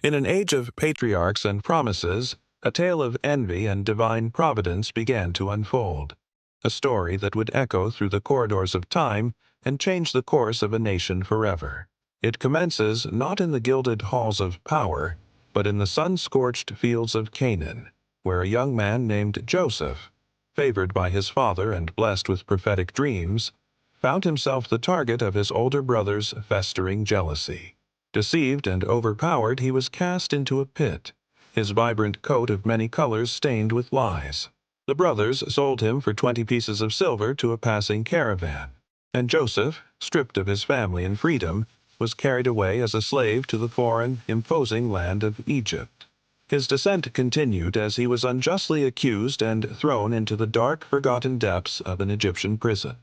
In an age of patriarchs and promises, a tale of envy and divine providence began to unfold, a story that would echo through the corridors of time and change the course of a nation forever. It commences not in the gilded halls of power, but in the sun-scorched fields of Canaan, where a young man named Joseph, favored by his father and blessed with prophetic dreams, found himself the target of his older brother's festering jealousy. Deceived and overpowered, he was cast into a pit, his vibrant coat of many colors stained with lies. The brothers sold him for 20 pieces of silver to a passing caravan, and Joseph, stripped of his family and freedom, was carried away as a slave to the foreign, imposing land of Egypt. His descent continued as he was unjustly accused and thrown into the dark, forgotten depths of an Egyptian prison.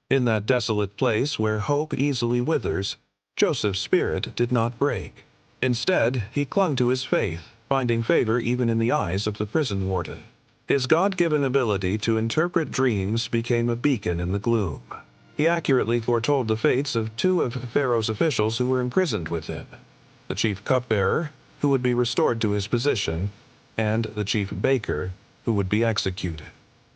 In that desolate place where hope easily withers, Joseph's spirit did not break. Instead, he clung to his faith, finding favor even in the eyes of the prison warden. His God-given ability to interpret dreams became a beacon in the gloom. He accurately foretold the fates of 2 of Pharaoh's officials who were imprisoned with him: the chief cupbearer, who would be restored to his position, and the chief baker, who would be executed.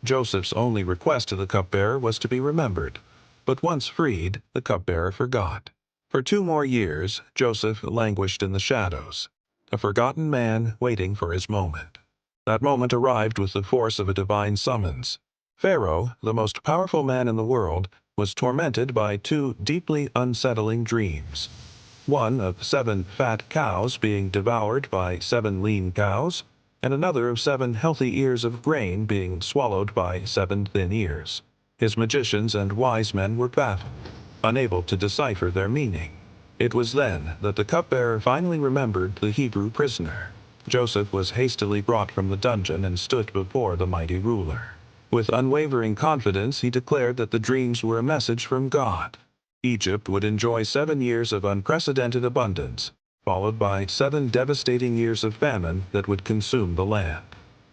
Joseph's only request to the cupbearer was to be remembered, but once freed, the cupbearer forgot. For 2 more years, Joseph languished in the shadows, a forgotten man waiting for his moment. That moment arrived with the force of a divine summons. Pharaoh, the most powerful man in the world, was tormented by 2 deeply unsettling dreams. One of 7 fat cows being devoured by 7 lean cows, and another of 7 healthy ears of grain being swallowed by 7 thin ears. His magicians and wise men were baffled, unable to decipher their meaning. It was then that the cupbearer finally remembered the Hebrew prisoner. Joseph was hastily brought from the dungeon and stood before the mighty ruler. With unwavering confidence, he declared that the dreams were a message from God. Egypt would enjoy 7 years of unprecedented abundance, followed by 7 devastating years of famine that would consume the land.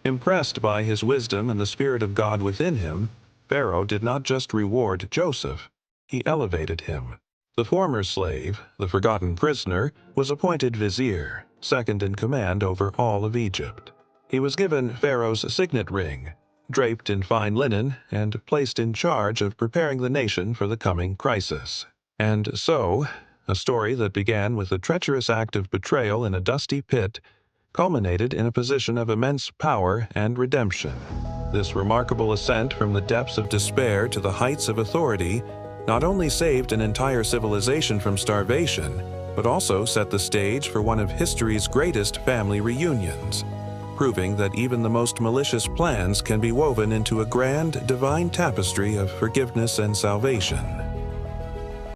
Impressed by his wisdom and the Spirit of God within him, Pharaoh did not just reward Joseph, he elevated him. The former slave, the forgotten prisoner, was appointed vizier, second in command over all of Egypt. He was given Pharaoh's signet ring, draped in fine linen, and placed in charge of preparing the nation for the coming crisis. And so, a story that began with a treacherous act of betrayal in a dusty pit culminated in a position of immense power and redemption. This remarkable ascent from the depths of despair to the heights of authority not only saved an entire civilization from starvation, but also set the stage for one of history's greatest family reunions, proving that even the most malicious plans can be woven into a grand, divine tapestry of forgiveness and salvation.